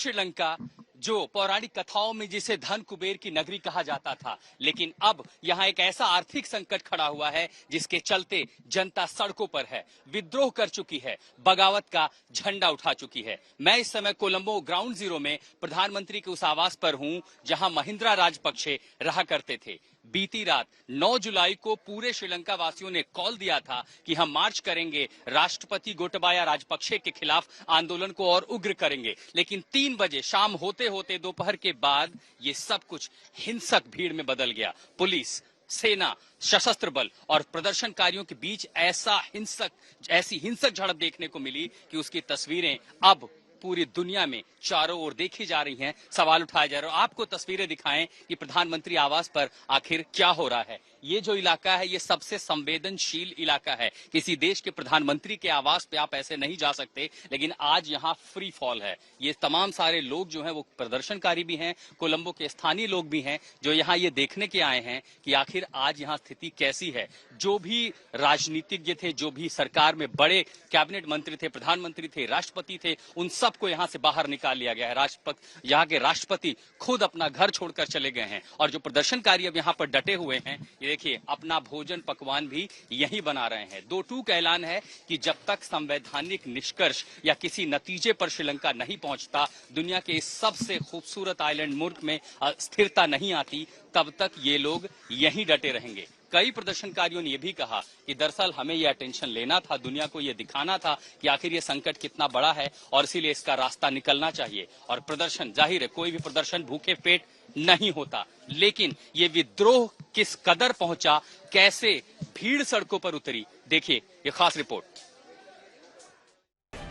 श्रीलंका जो पौराणिक कथाओं में जिसे धन कुबेर की नगरी कहा जाता था, लेकिन अब यहाँ एक ऐसा आर्थिक संकट खड़ा हुआ है जिसके चलते जनता सड़कों पर है, विद्रोह कर चुकी है, बगावत का झंडा उठा चुकी है। मैं इस समय कोलंबो ग्राउंड जीरो में प्रधानमंत्री के उस आवास पर हूं जहां महिंद्रा राजपक्षे रहा करते थे। बीती रात 9 जुलाई को पूरे श्रीलंका वासियों ने कॉल दिया था कि हम मार्च करेंगे, राष्ट्रपति गोटबाया राजपक्षे के खिलाफ आंदोलन को और उग्र करेंगे। लेकिन 3 बजे शाम होते होते दोपहर के बाद ये सब कुछ हिंसक भीड़ में बदल गया। पुलिस, सेना, सशस्त्र बल और प्रदर्शनकारियों के बीच ऐसी हिंसक झड़प देखने को मिली कि उसकी तस्वीरें अब पूरी दुनिया में चारों ओर देखी जा रही हैं, सवाल उठाए जा रहे हैं। आपको तस्वीरें दिखाएं कि प्रधानमंत्री आवास पर आखिर क्या हो रहा है। ये जो इलाका है ये सबसे संवेदनशील इलाका है। किसी देश के प्रधानमंत्री के आवास पे आप ऐसे नहीं जा सकते, लेकिन आज यहाँ फ्री फॉल है। ये तमाम सारे लोग जो हैं वो प्रदर्शनकारी भी हैं, कोलंबो के स्थानीय लोग भी हैं जो यहाँ ये देखने के आए हैं कि आखिर आज यहाँ स्थिति कैसी है। जो भी राजनीतिज्ञ थे, जो भी सरकार में बड़े कैबिनेट मंत्री थे, प्रधानमंत्री थे, राष्ट्रपति थे, उन सबको यहाँ से बाहर निकाल लिया गया है। यहाँ के राष्ट्रपति खुद अपना घर छोड़कर चले गए हैं और जो प्रदर्शनकारी अब यहाँ पर डटे हुए हैं, ये देखिए अपना भोजन पकवान भी यही बना रहे हैं। 2 टूक ऐलान है कि जब तक संवैधानिक निष्कर्ष या किसी नतीजे पर श्रीलंका नहीं पहुंचता, दुनिया के इस सबसे खूबसूरत आइलैंड मुल्क में स्थिरता नहीं आती, तब तक ये लोग यहीं डटे रहेंगे। कई प्रदर्शनकारियों ने यह भी कहा कि दरअसल हमें यह अटेंशन लेना था, दुनिया को यह दिखाना था कि आखिर ये संकट कितना बड़ा है और इसीलिए इसका रास्ता निकलना चाहिए। और प्रदर्शन, जाहिर है कोई भी प्रदर्शन भूखे पेट नहीं होता, लेकिन ये विद्रोह किस कदर पहुंचा, कैसे भीड़ सड़कों पर उतरी, देखिए ये खास रिपोर्ट।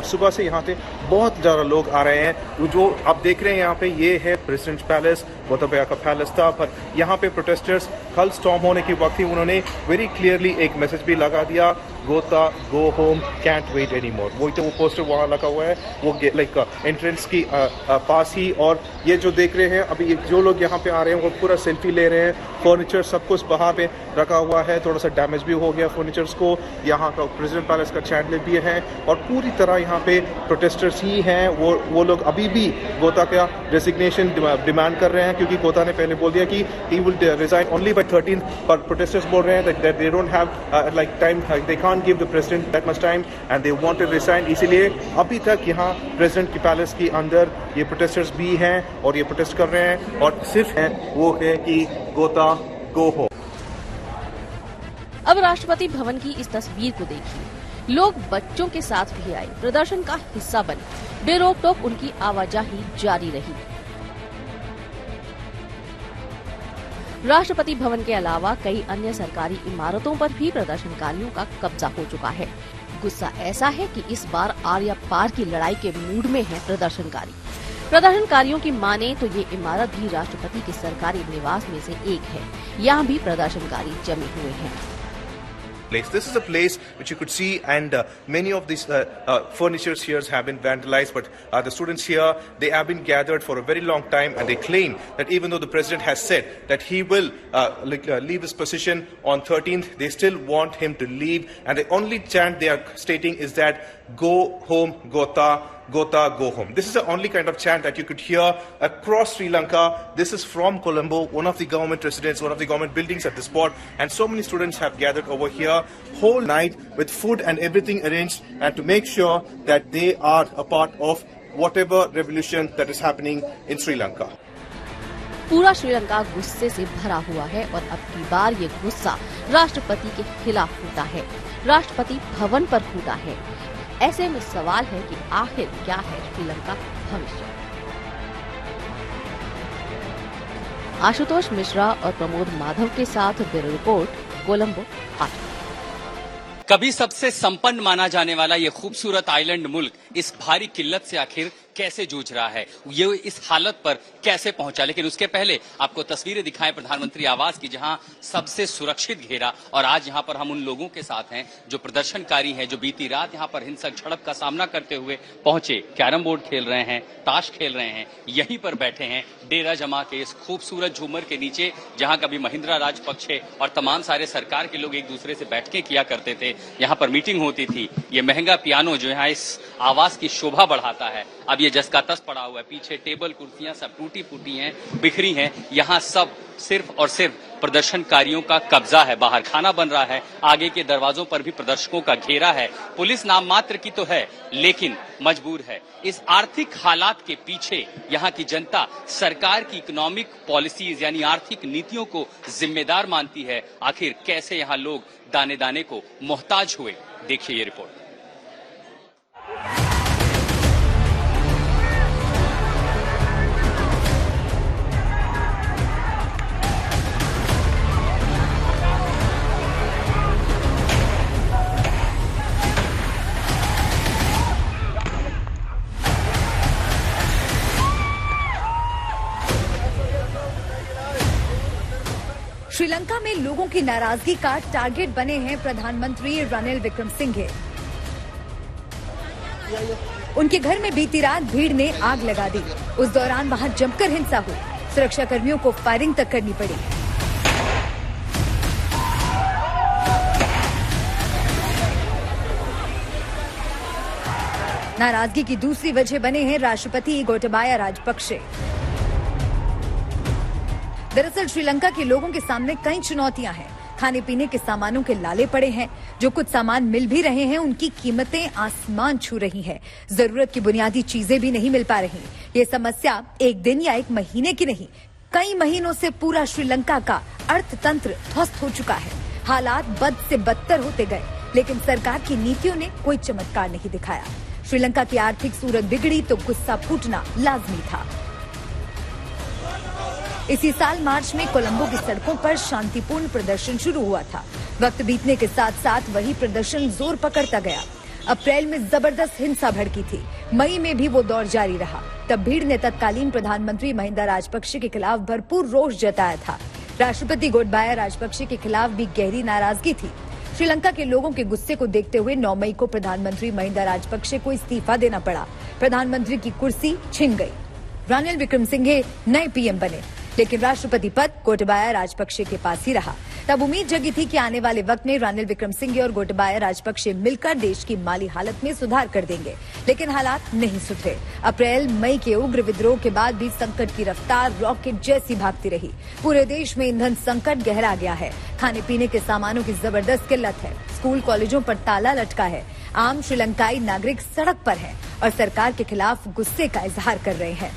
सुबह से यहाँ पे बहुत ज़्यादा लोग आ रहे हैं। जो आप देख रहे हैं यहाँ पे, ये है प्रेसिडेंट पैलेस, गोटाबाया का पैलेस था। पर यहाँ पे प्रोटेस्टर्स कल स्टॉर्म होने के वक्त ही उन्होंने वेरी क्लियरली एक मैसेज भी लगा दिया, gotta go home, can't wait any more. वो पोस्टर वहाँ लगा हुआ है, वो लाइक एंट्रेंस की पास ही। और ये जो देख रहे हैं अभी जो लोग यहाँ पे आ रहे हैं वो पूरा सेल्फी ले रहे हैं। फर्नीचर सब कुछ बाहर पे रखा हुआ है, थोड़ा सा डैमेज भी हो गया फर्नीचर्स को। यहाँ का प्रेसिडेंट पैलेस का चैंडलर भी है और पूरी तरह यहाँ पे प्रोटेस्टर्स ही हैं। वो लोग अभी भी गोता का रेजिग्नेशन डिमांड कर रहे हैं, क्योंकि गोता ने पहले बोल दिया कि he will resign only by 13th, पर प्रोटेस्टर्स बोल रहे हैं that they don't have like time, they can't give the president that much time and they want to resign. इसीलिए अभी तक यहाँ प्रेसिडेंट के पैलेस के अंदर ये प्रोटेस्टर्स भी हैं और ये प्रोटेस्ट कर रहे हैं और सिर्फ है वो है कि गोता गो हो। अब राष्ट्रपति भवन की इस तस्वीर को देखिए, लोग बच्चों के साथ भी आए, प्रदर्शन का हिस्सा बने, बेरोक टोक उनकी आवाजाही जारी रही। राष्ट्रपति भवन के अलावा कई अन्य सरकारी इमारतों पर भी प्रदर्शनकारियों का कब्जा हो चुका है। गुस्सा ऐसा है कि इस बार आर या पार की लड़ाई के मूड में है प्रदर्शनकारी। प्रदर्शनकारियों की माने तो ये इमारत भी राष्ट्रपति के सरकारी निवास में से एक है। यहाँ भी प्रदर्शनकारी जमे हुए हैं। This is a place which you could see, and many of these furnitures here have been vandalized. But the students here, they have been gathered for a very long time, and they claim that even though the president has said that he will leave his position on 13th, they still want him to leave. And the only chant they are stating is that "Go home, Gota." Gota, go home. This is the only kind of chant that you could hear across Sri Lanka. This is from Colombo, one of the government residence, one of the government buildings at the spot, and so many students have gathered over here whole night with food and everything arranged, and to make sure that they are a part of whatever revolution that is happening in Sri Lanka. पूरा श्रीलंका गुस्से से भरा हुआ है और अब की बार ये गुस्सा राष्ट्रपति के खिलाफ फूटा है, राष्ट्रपति भवन पर फूटा है। ऐसे में सवाल है कि आखिर क्या है श्रीलंका भविष्य। आशुतोष मिश्रा और प्रमोद माधव के साथ ब्यूरो रिपोर्ट, कोलंबो। कभी सबसे संपन्न माना जाने वाला ये खूबसूरत आइलैंड मुल्क इस भारी किल्लत से आखिर कैसे जूझ रहा है, ये इस हालत पर कैसे पहुंचा। लेकिन उसके पहले आपको तस्वीरें दिखाएं प्रधानमंत्री आवास की, जहां सबसे सुरक्षित घेरा। और आज यहां पर हम उन लोगों के साथ हैं जो प्रदर्शनकारी हैं, जो बीती रात यहां पर हिंसक झड़प का सामना करते हुए पहुंचे, कैरम बोर्ड खेल रहे हैं, ताश खेल रहे हैं, यहीं पर बैठे हैं डेरा जमा के इस खूबसूरत झूमर के नीचे, जहां कभी महिंद्रा राजपक्षे और तमाम सारे सरकार के लोग एक दूसरे से बैठकें किया करते थे, यहां पर मीटिंग होती थी। ये महंगा पियानो जो यहाँ इस आवास की शोभा बढ़ाता है, अब देखिए जस का तस पड़ा हुआ है, पीछे टेबल कुर्सियां सब टूटी फूटी हैं, बिखरी हैं। यहाँ सब सिर्फ और सिर्फ प्रदर्शनकारियों का कब्जा है। बाहर खाना बन रहा है, आगे के दरवाजों पर भी प्रदर्शकों का घेरा है। पुलिस नाम मात्र की तो है, लेकिन मजबूर है। इस आर्थिक हालात के पीछे यहाँ की जनता सरकार की इकोनॉमिक पॉलिसीज यानी आर्थिक नीतियों को जिम्मेदार मानती है। आखिर कैसे यहाँ लोग दाने दाने को मोहताज हुए, देखिए ये रिपोर्ट। श्रीलंका में लोगों की नाराजगी का टारगेट बने हैं प्रधानमंत्री रनिल विक्रमसिंघे। उनके घर में बीती रात भीड़ ने आग लगा दी। उस दौरान वहां जमकर हिंसा हुई, सुरक्षा कर्मियों को फायरिंग तक करनी पड़ी। नाराजगी की दूसरी वजह बने हैं राष्ट्रपति गोटाबाया राजपक्षे। दरअसल श्रीलंका के लोगों के सामने कई चुनौतियां हैं। खाने पीने के सामानों के लाले पड़े हैं। जो कुछ सामान मिल भी रहे हैं उनकी कीमतें आसमान छू रही हैं। जरूरत की बुनियादी चीजें भी नहीं मिल पा रही। ये समस्या एक दिन या एक महीने की नहीं, कई महीनों से पूरा श्रीलंका का अर्थतंत्र ध्वस्त हो चुका है। हालात बद से बदतर होते गए, लेकिन सरकार की नीतियों ने कोई चमत्कार नहीं दिखाया। श्रीलंका की आर्थिक सूरत बिगड़ी तो गुस्सा फूटना लाजमी था। इसी साल मार्च में कोलंबो की सड़कों पर शांतिपूर्ण प्रदर्शन शुरू हुआ था। वक्त बीतने के साथ साथ वही प्रदर्शन जोर पकड़ता गया। अप्रैल में जबरदस्त हिंसा भड़की थी। मई में भी वो दौर जारी रहा। तब भीड़ ने तत्कालीन प्रधानमंत्री महिंदा राजपक्षे के खिलाफ भरपूर रोष जताया था। राष्ट्रपति गोटाबाया राजपक्षे के खिलाफ भी गहरी नाराजगी थी। श्रीलंका के लोगों के गुस्से को देखते हुए 9 मई को प्रधानमंत्री महिंदा राजपक्षे को इस्तीफा देना पड़ा। प्रधानमंत्री की कुर्सी छिन गई। रनिल विक्रमसिंघे नए पीएम बने, लेकिन राष्ट्रपति पद गोटाबाया राजपक्षे के पास ही रहा। तब उम्मीद जगी थी कि आने वाले वक्त में रनिल विक्रमसिंघे और गोटाबाया राजपक्षे मिलकर देश की माली हालत में सुधार कर देंगे, लेकिन हालात नहीं सुधरे। अप्रैल मई के उग्र विद्रोह के बाद भी संकट की रफ्तार रॉकेट जैसी भागती रही। पूरे देश में ईंधन संकट गहरा गया है। खाने पीने के सामानों की जबरदस्त किल्लत है। स्कूल कॉलेजों पर ताला लटका है। आम श्रीलंकाई नागरिक सड़क पर हैं और सरकार के खिलाफ गुस्से का इजहार कर रहे हैं।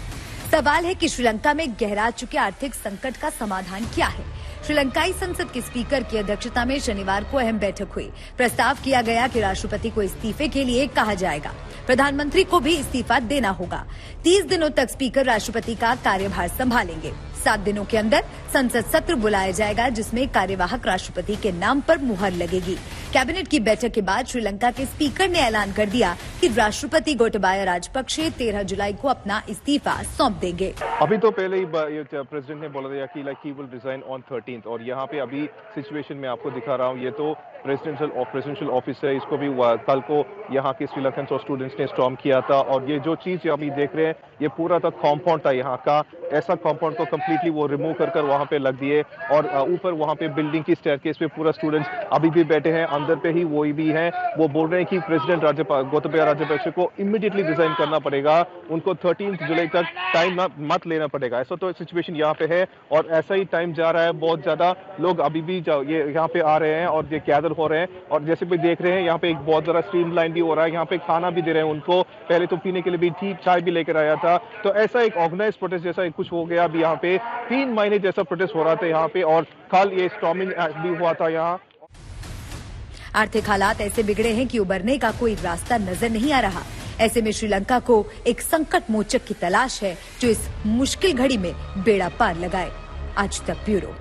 सवाल है कि श्रीलंका में गहरा चुके आर्थिक संकट का समाधान क्या है। श्रीलंकाई संसद के स्पीकर की अध्यक्षता में शनिवार को अहम बैठक हुई। प्रस्ताव किया गया कि राष्ट्रपति को इस्तीफे के लिए कहा जाएगा। प्रधानमंत्री को भी इस्तीफा देना होगा। 30 दिनों तक स्पीकर राष्ट्रपति का कार्यभार संभालेंगे। 7 दिनों के अंदर संसद सत्र बुलाया जाएगा, जिसमें कार्यवाहक राष्ट्रपति के नाम पर मुहर लगेगी। कैबिनेट की बैठक के बाद श्रीलंका के स्पीकर ने ऐलान कर दिया कि राष्ट्रपति गोटाबाया राजपक्षे 13 जुलाई को अपना इस्तीफा सौंप देंगे। अभी तो पहले ही प्रेसिडेंट ने बोला था कि he will resign on 13th, और यहाँ पे अभी सिचुएशन में आपको दिखा रहा हूँ। ये तो प्रेसिडेंशियल ऑफिस है। इसको भी कल को यहाँ के श्रीलंकन और स्टूडेंट्स ने स्टॉर्म किया था, और ये जो चीज अभी देख रहे हैं ये पूरा था कॉम्पाउंड था यहाँ का। ऐसा कॉम्पाउंड को कम्प्लीटली वो रिमूव कर वहाँ पे लग दिए, और ऊपर वहाँ पे बिल्डिंग की स्टेयरकेस पे पूरा स्टूडेंट्स अभी भी बैठे हैं। अंदर पे ही वही भी हैं। वो बोल रहे हैं कि प्रेसिडेंट गोटाबाया राजपक्षे को इमीडिएटली रिजाइन करना पड़ेगा। उनको 13 जुलाई तक टाइम मत लेना पड़ेगा। ऐसा तो सिचुएशन यहाँ पे है, और ऐसा ही टाइम जा रहा है। बहुत ज्यादा लोग अभी भी ये यहाँ पे आ रहे हैं और ये गैदर हो रहे हैं, और जैसे भी देख रहे हैं यहाँ पे एक बहुत ज्यादा स्ट्रीमलाइन भी हो रहा है। यहाँ पे खाना भी दे रहे हैं उनको। पहले तो पीने के लिए भी ठीक चाय भी लेकर आया था। तो ऐसा एक ऑर्गेनाइज प्रोटेस्ट जैसा कुछ हो गया अभी यहाँ पे। 3 महीने जैसा प्रोटेस्ट हो रहा था यहाँ पे, और कल ये स्टॉर्मिंग भी हुआ था यहाँ। आर्थिक हालात ऐसे बिगड़े हैं कि उबरने का कोई रास्ता नजर नहीं आ रहा। ऐसे में श्रीलंका को एक संकट मोचक की तलाश है जो इस मुश्किल घड़ी में बेड़ा पार लगाए। आज तक ब्यूरो।